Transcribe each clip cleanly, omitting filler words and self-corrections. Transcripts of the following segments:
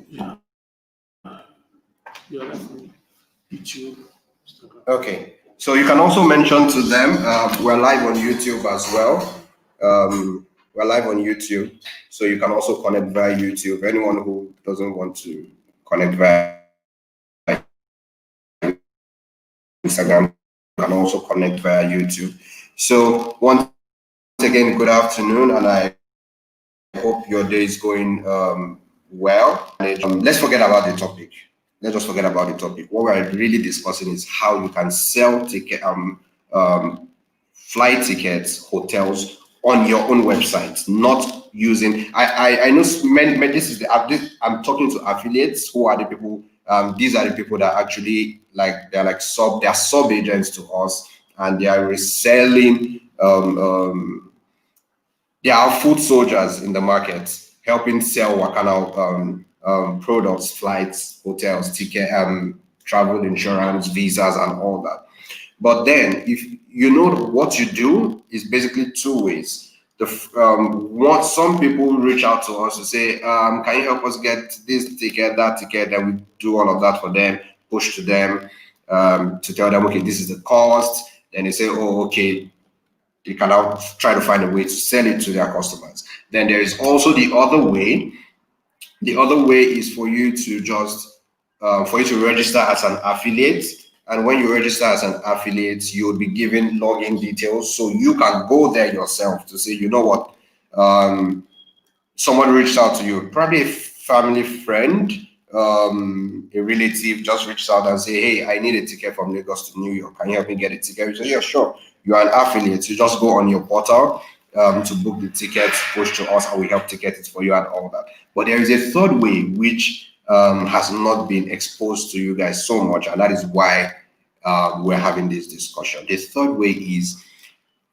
Yeah. Yeah, YouTube, Instagram. Okay, so you can also mention to them we're live on YouTube as well. We're live on YouTube, so you can also connect via YouTube. Anyone who doesn't want to connect via Instagram can also connect via YouTube. So once again, good afternoon, and I hope your day is going well. Let's forget about the topic. Let's just forget about the topic. What we're really discussing is how you can sell flight tickets, hotels on your own website, not using. I know this is I'm talking to affiliates who are the people. These are the people that actually they're sub agents to us, and they are reselling. They are food soldiers in the market, helping sell Wakana products, flights, hotels, ticket, travel insurance, visas, and all that. But then, if you know what you do is basically two ways. Some people reach out to us to say, can you help us get this ticket, that ticket, then we do all of that for them, push to them, to tell them, okay, this is the cost. Then they say, oh, okay, they can now try to find a way to sell it to their customers. Then there is also the other way. The other way is for you to just for you to register as an affiliate. And when you register as an affiliate, you will be given login details, so you can go there yourself to say, you know what, someone reached out to you, probably a family friend, a relative just reached out and say, hey, I need a ticket from Lagos to New York. Can you help me get a ticket? You say, yeah, sure. You are an affiliate. You just go on your portal to book the tickets, push to us, and we help ticket it for you and all that. But there is a third way which has not been exposed to you guys so much, and that is why we're having this discussion. The third way is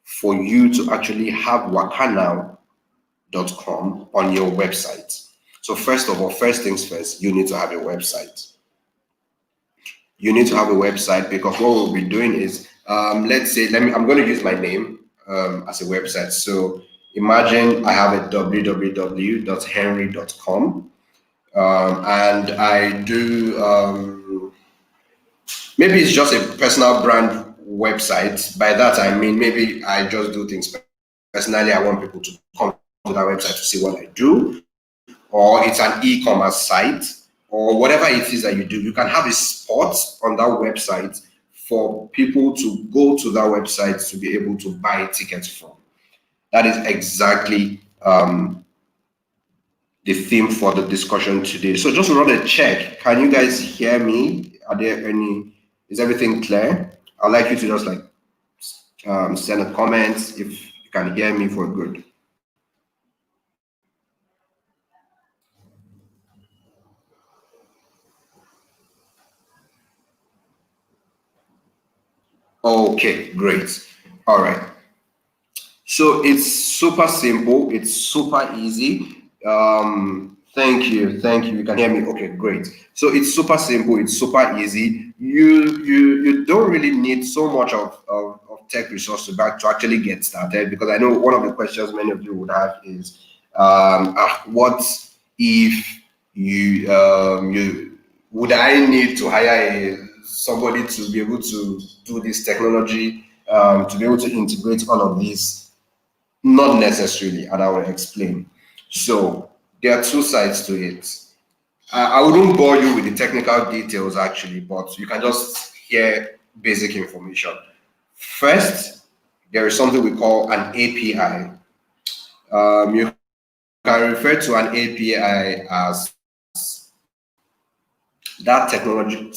for you to actually have wakanow.com on your website. So first of all, first things first, you need to have a website. You need to have a website, because what we'll be doing is, let's say, I'm going to use my name as a website. So imagine I have a www.henry.com, and I do, maybe it's just a personal brand website. By that, I mean, maybe I just do things personally. I want people to come to that website to see what I do, or it's an e-commerce site, or whatever it is that you do. You can have a spot on that website for people to go to that website to be able to buy tickets from. That is exactly the theme for the discussion today. So just run a check. Can you guys hear me? Is everything clear? I'd like you to just send a comment if you can hear me for good. Okay, great. All right. So it's super simple. It's super easy. Thank you. You can hear me. Okay, great. So it's super simple. It's super easy. You don't really need so much of tech resource to actually get started, because I know one of the questions many of you would have is, what if you would I need to hire somebody to be able to do this technology, to be able to integrate all of these? Not necessarily, and I will explain. So there are two sides to it. I wouldn't bore you with the technical details actually, but you can just hear basic information. First, there is something we call an API. You can refer to an API as that technology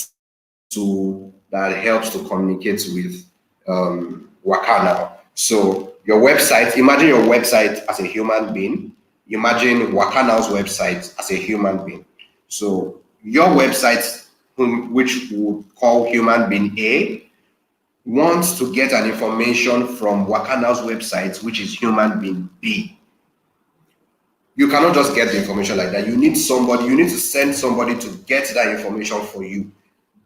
tool that helps to communicate with Wakanow. So your website, imagine your website as a human being. Imagine Wakanow's website as a human being. So your website, which we would call human being A, wants to get an information from Wakanow's website, which is human being B. You cannot just get the information like that. You need to send somebody to get that information for you.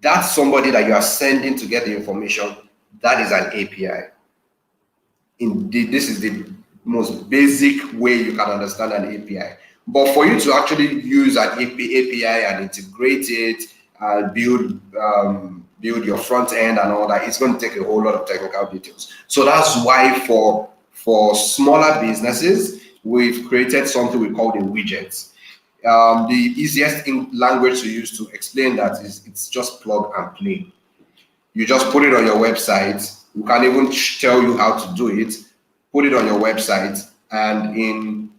That somebody that you are sending to get the information, that is an API. Indeed, this is the most basic way you can understand an API. But for you to actually use an API and integrate it and build your front end and all that, it's going to take a whole lot of technical details. So that's why for smaller businesses, we've created something we call the widgets. The easiest language to use to explain that is it's just plug and play. You just put it on your website. We can even tell you how to do it. Put it on your website, and in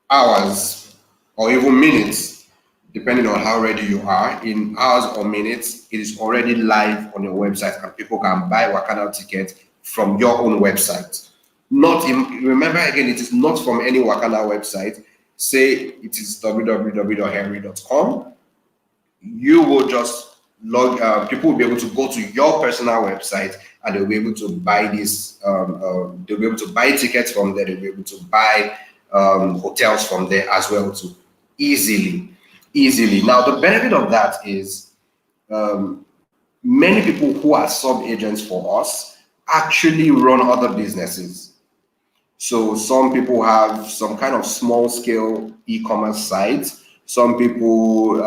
hours or even minutes, depending on how ready you are, in hours or minutes, it is already live on your website, and people can buy Wakana tickets from your own website. Not in, remember again, it is not from any Wakana website. Say it is www.henry.com. You will just people will be able to go to your personal website and they'll be able to buy this. They'll be able to buy tickets from there. They'll be able to buy hotels from there as well too, easily. Now the benefit of that is many people who are sub agents for us actually run other businesses. So some people have some kind of small scale e-commerce sites. Some people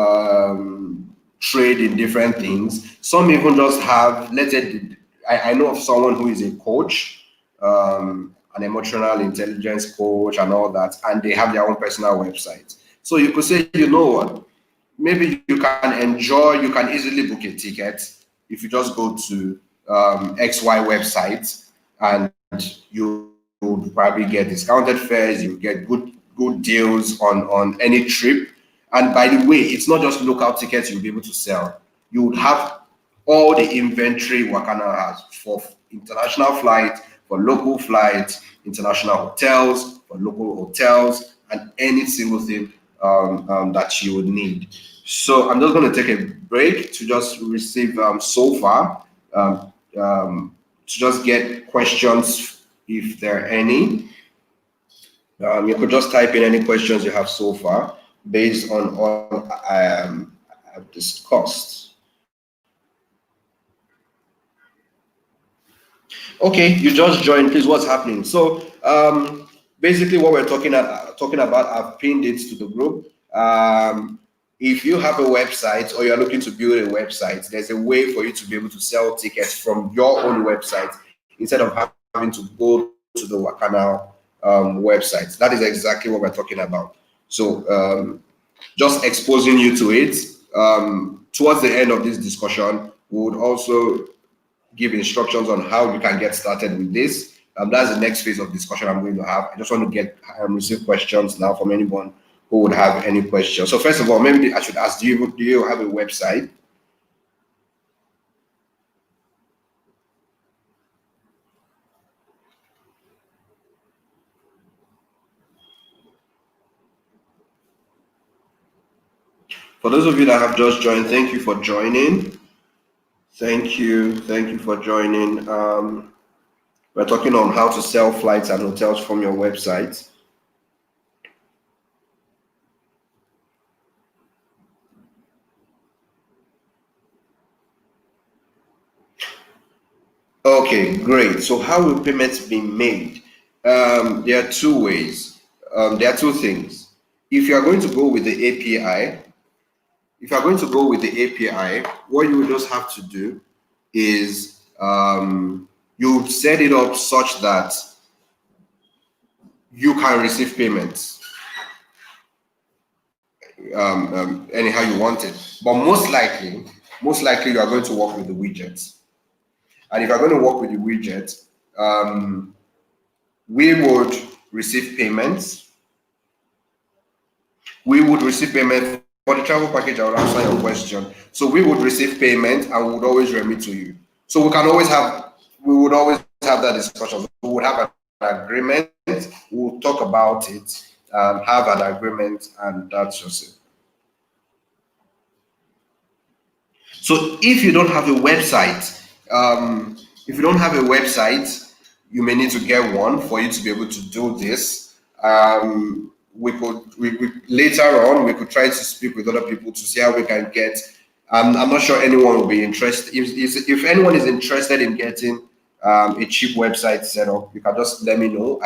trade in different things. Some even just have, let's say, I know of someone who is a coach, an emotional intelligence coach and all that, and they have their own personal website. So you could say, you know what, maybe you can easily book a ticket if you just go to XY website, and you would probably get discounted fares, you get good deals on any trip. And by the way, it's not just local tickets you'll be able to sell. You would have all the inventory Wakana has for international flights, for local flights, international hotels, for local hotels, and any single thing that you would need. So I'm just going to take a break to just receive so far, to just get questions if there are any. You could just type in any questions you have so far based on all I've discussed. Okay, you just joined. Please, what's happening? So basically, what we're talking about, I've pinned it to the group. If you have a website or you're looking to build a website, there's a way for you to be able to sell tickets from your own website instead of having to go to the Wakana website. That is exactly what we're talking about. So just exposing you to it. Towards the end of this discussion, we would also give instructions on how you can get started with this. That's the next phase of discussion I'm going to have. I just want to get receive questions now from anyone who would have any questions. So first of all, maybe I should ask, do you have a website? For those of you that have just joined, thank you for joining. Thank you for joining. We're talking on how to sell flights and hotels from your website. Okay, great. So how will payments be made? There are two ways. There are two things. If you are going to go with the API, what you will just have to do is you set it up such that you can receive payments anyhow you want it. But most likely you are going to work with the widgets. And if you're going to work with the widget, we would receive payments. We would receive payment for the travel package. I will answer your question. So we would receive payment and we would always remit to you. So we would always have that discussion. We would have an agreement. We'll talk about it, have an agreement, and that's just it. So if you don't have a website, you may need to get one for you to be able to do this. We later on we could try to speak with other people to see how we can get. I'm not sure anyone will be interested. If anyone is interested in getting a cheap website set up, you can just let me know.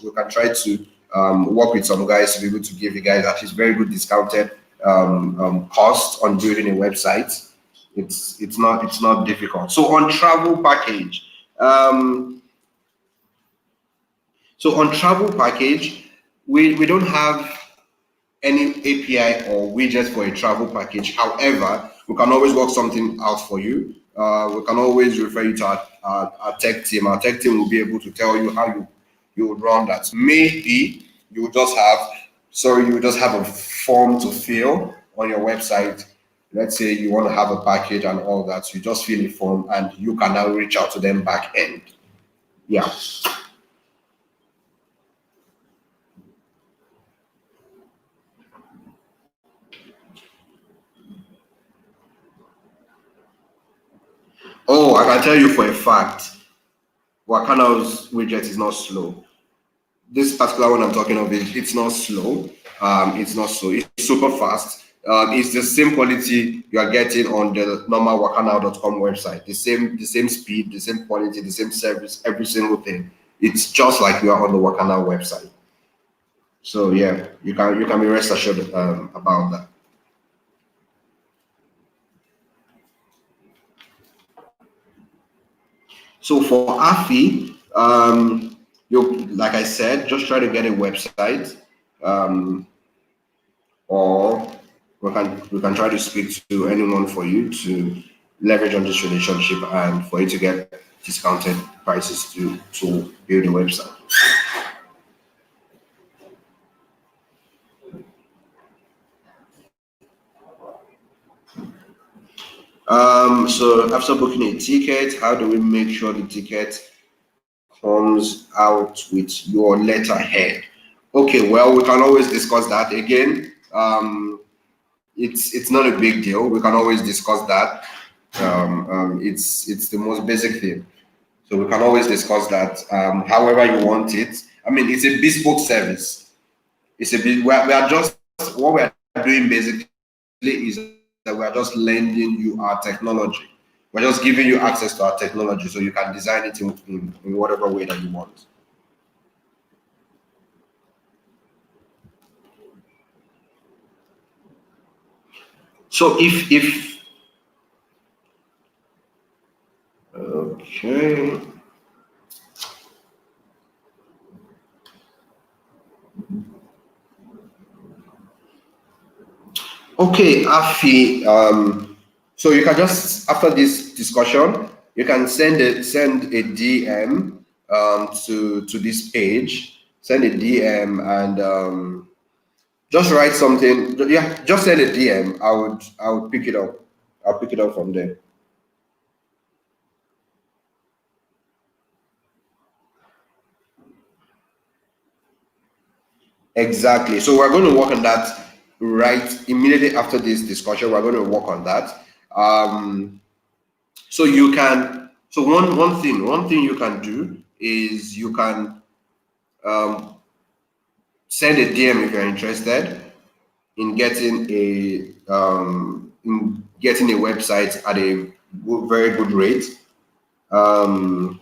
We can try to work with some guys to be able to give you guys at least very good discounted cost on building a website. It's not difficult. So on travel package, we don't have any API or widgets for a travel package. However, we can always work something out for you. We can always refer you to our tech team. Our tech team will be able to tell you how you would run that. Maybe you would just have a form to fill on your website. Let's say you want to have a package and all that. So you just fill a form and you can now reach out to them back end. Yeah. Oh, I can tell you for a fact, Wakana's widget is not slow. This particular one I'm talking of, it's not slow. It's not slow. It's super fast. It's the same quality you are getting on the normal wakanow.com website. The same speed, the same quality, the same service, every single thing. It's just like you are on the Wakanow website. So yeah, you can be rest assured about that. So for Afi, you, like I said, just try to get a website, or we can try to speak to anyone for you to leverage on this relationship and for you to get discounted prices to build a website. So after booking a ticket, how do we make sure the ticket comes out with your letterhead? Okay, well, we can always discuss that again. It's not a big deal. We can always discuss that. It's the most basic thing. So we can always discuss that. However you want it. I mean, it's a bespoke service. It's a bit. We are just what we are doing basically is that we are just lending you our technology. We're just giving you access to our technology so you can design it in whatever way that you want. So if okay. Okay, Afi, so you can just, after this discussion, you can send a DM to this page, send a DM and just write something. Yeah, just send a DM. I would pick it up. I'll pick it up from there. Exactly. So we're going to work on that right immediately after this discussion. We're going to work on that. So you can. So one thing you can do is you can um, send a DM if you're interested in getting a website at a very good rate. Um,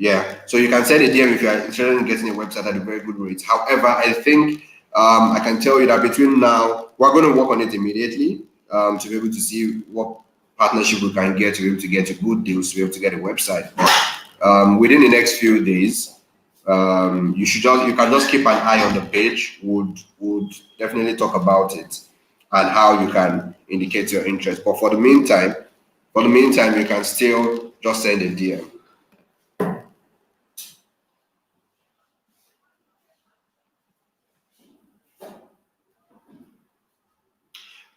Yeah, so you can send a DM if you are interested in getting a website at a very good rate. However, I think I can tell you that between now, we're going to work on it immediately to be able to see what partnership we can get to be able to get a good deals to be able to get a website. But within the next few days, you can just keep an eye on the page. Would definitely talk about it and how you can indicate your interest. But for the meantime, you can still just send a DM.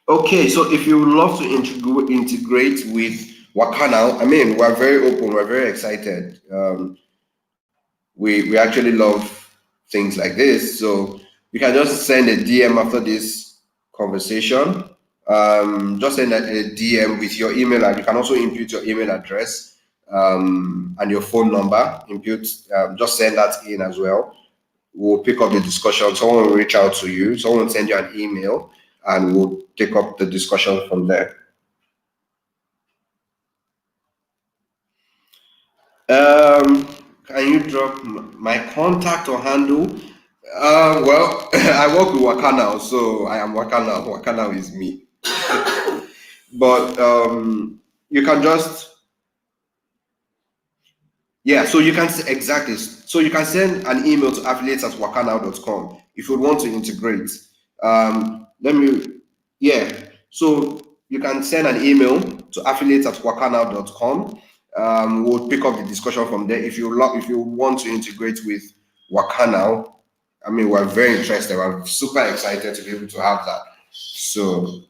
Okay, so if you would love to integrate with Wakana, I mean, we're very open, we're very excited. We actually love things like this. So you can just send a DM after this conversation. Just send a DM with your email, and you can also input your email address and your phone number. Just send that in as well. We'll pick up the discussion. Someone will reach out to you. Someone will send you an email, and we'll take up the discussion from there. Can you drop my contact or handle? Well, I work with Wakana, so I am Wakana. Wakana is me. But you can just yeah. So you can exactly. So you can send an email to affiliates@wakana.com if you want to integrate. Let me yeah. So you can send an email to affiliates@wakana.com. We'll pick up the discussion from there. If you want to integrate with Wakana, I mean, we're very interested. We're super excited to be able to have that. So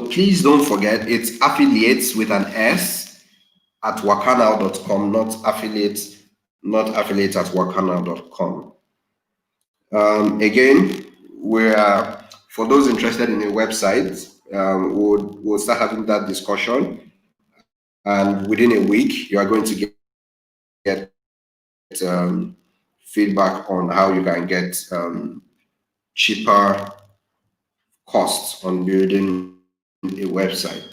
please don't forget it's affiliates with an S at wakanow.com, not affiliates at wakanow.com. Again, we're for those interested in a website, we'll start having that discussion, and within a week, you are going to get feedback on how you can get cheaper costs on building a website.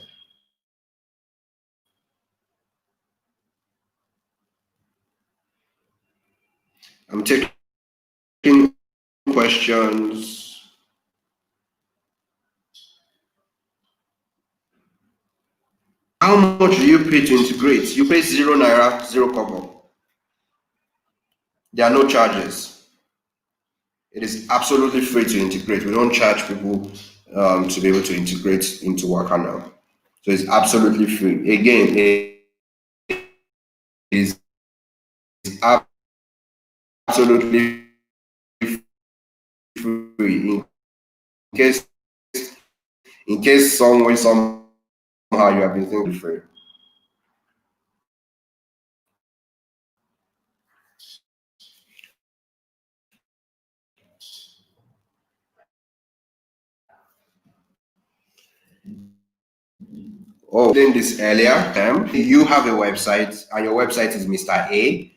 I'm taking questions. How much do you pay to integrate? You pay 0 naira, 0 kobo. There are no charges. It is absolutely free to integrate. We don't charge people to be able to integrate into Wakana. So it's absolutely free. Again, it is absolutely free. Case in case somewhere somehow you have been thinking free. Oh, doing this earlier. You have a website, and your website is Mr. A.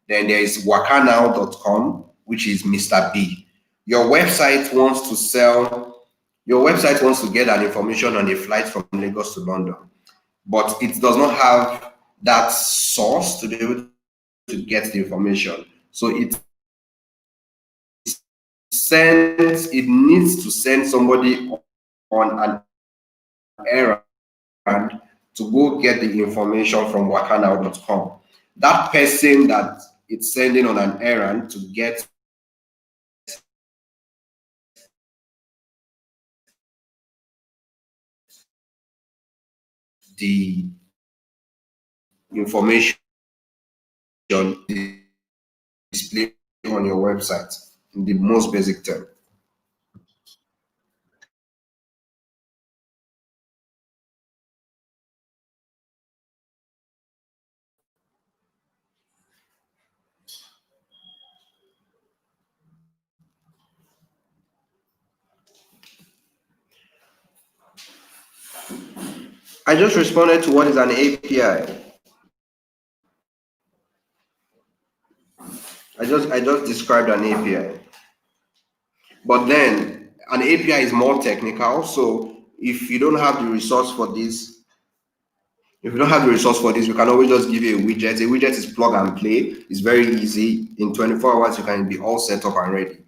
Then there is wakanow.com, which is Mr. B. Your website wants to sell. Your website wants to get an information on a flight from Lagos to London, but it does not have that source to be able to get the information. So it needs to send somebody on an errand to go get the information from wakanow.com. That person that it's sending on an errand to get the information displayed on your website in the most basic term. I just responded to what is an API. I just described an API. But then an API is more technical. So if you don't have the resource for this, if you don't have the resource for this, we can always just give you a widget. A widget is plug and play. It's very easy. In 24 hours, you can be all set up and ready.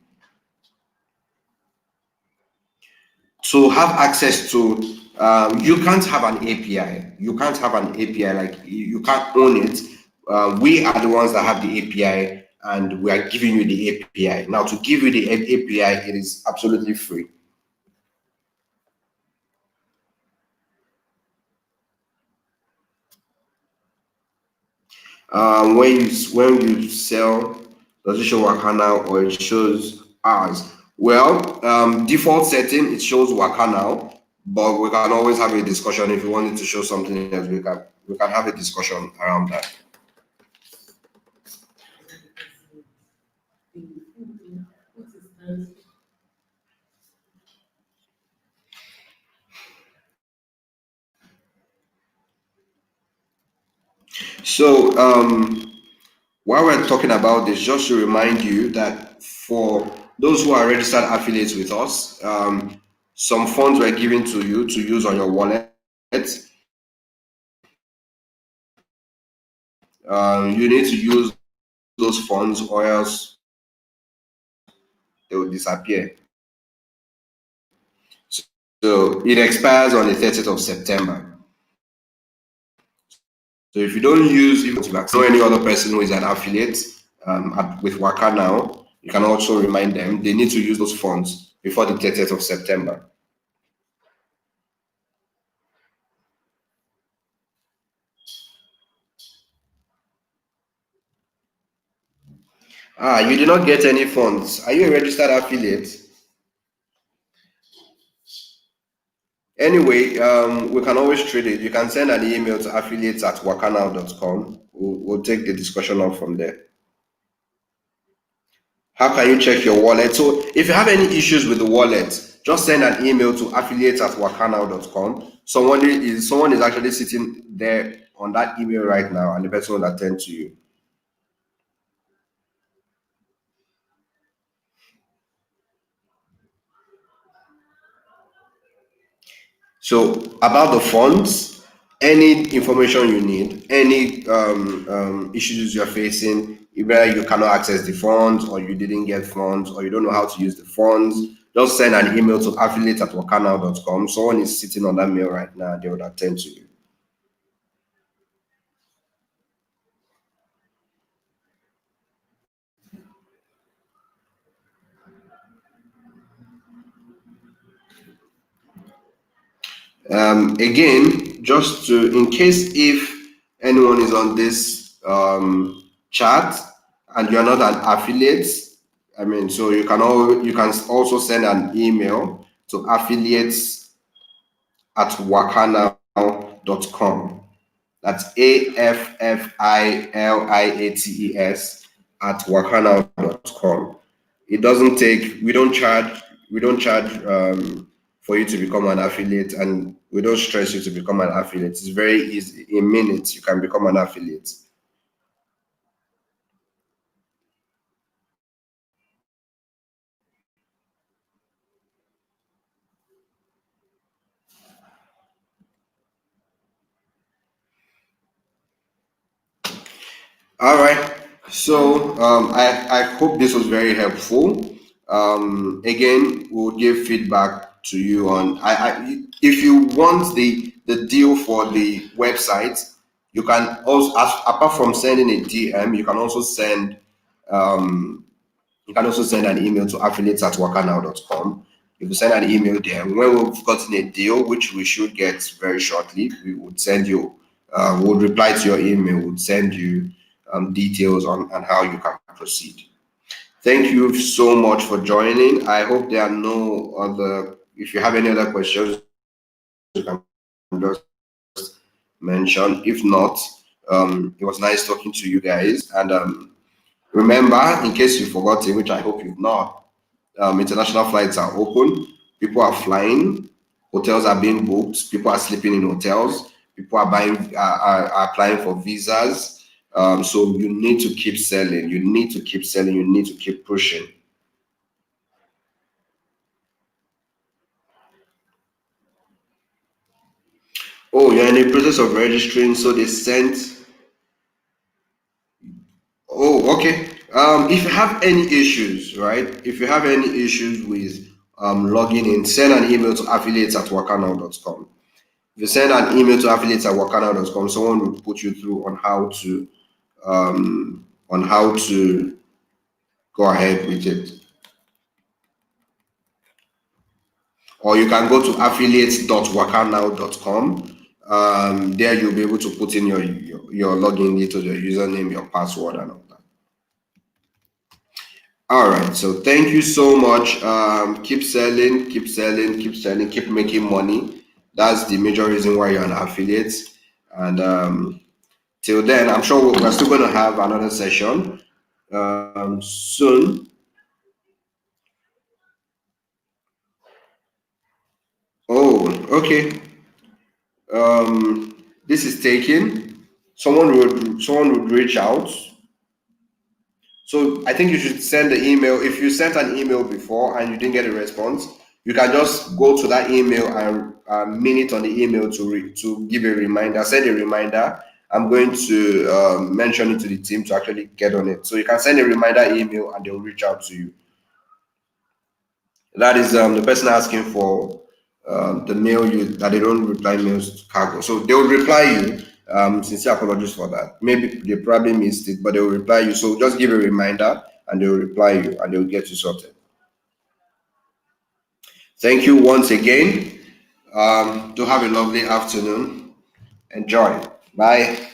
To have access to, you can't have an API. You can't have an API, like you can't own it. We are the ones that have the API, and we are giving you the API. Now, to give you the API, it is absolutely free. When you sell, does it show Wakana or it shows ours? Well, default setting, it shows Wakana, but we can always have a discussion. If you wanted to show something else, we can have a discussion around that. So while we're talking about this, just to remind you that for those who are registered affiliates with us, some funds were given to you to use on your wallet. you need to use those funds or else they will disappear. So it expires on the 30th of September. So if you don't use, if you know any other person who is an affiliate with Waka Now, you can also remind them they need to use those funds before the 30th of September. You did not get any funds. Are you a registered affiliate? Anyway, we can always trade it. You can send an email to affiliates@wakanow.com. We'll take the discussion on from there. How can you check your wallet? So if you have any issues with the wallet, just send an email to affiliates@wakanow.com. Someone is actually sitting there on that email right now, and the person will attend to you. So about the funds, any information you need, any issues you're facing, either you cannot access the funds or you didn't get funds or you don't know how to use the funds, just send an email to affiliate@wakanow.com. Someone is sitting on that mail right now, they will attend to you. Again, just to, in case if anyone is on this chat and you're not an affiliate, so you can also send an email to affiliates@wakanow.com. That's AFFILIATES @wakanow.com. It doesn't take, we don't charge for you to become an affiliate, and we don't stress you to become an affiliate. It's very easy. In minutes, you can become an affiliate. All right. So I hope this was very helpful. Again, we'll give feedback to you on. If you want the deal for the website, you can also, apart from sending a DM, you can also send an email to affiliates@wakanow.com. If you send an email there, when we've gotten a deal, which we should get very shortly, we would send you. We'll reply to your email. We'll send you details on how you can proceed. Thank you so much for joining. I hope there are no other, if you have any other questions, you can just mention. If not, it was nice talking to you guys. And remember, in case you've forgotten, which I hope you've not, international flights are open. People are flying. Hotels are being booked. People are sleeping in hotels. People are are applying for visas. So you need to keep selling. You need to keep selling. You need to keep pushing. Oh, you're in the process of registering. So they sent. Oh, okay. If you have any issues, right? If you have any issues with logging in, send an email to affiliates@wakanow.com. If you send an email to affiliates@wakanow.com, someone will put you through on how to go ahead with it. Or you can go to affiliates.wakanow.com. There you'll be able to put in your login details, your username, your password, and all that. All right, so thank you so much. Keep selling, keep selling, keep selling, keep making money. That's the major reason why you're an affiliate. And till then, I'm sure we're still going to have another session soon. Oh, okay. This is taken. Someone would reach out. So I think you should send the email. If you sent an email before and you didn't get a response, You can just go to that email and mean it on the email to give a reminder. Send a reminder. I'm going to mention it to the team to actually get on it. So you can send a reminder email and they'll reach out to you. That is the person asking for the mail you that they don't reply mails to cargo. So they will reply you. Sincere apologies for that. Maybe they probably missed it, but they will reply you. So just give a reminder and they will reply you and they will get you sorted. Thank you once again. Do have a lovely afternoon. Enjoy. Bye.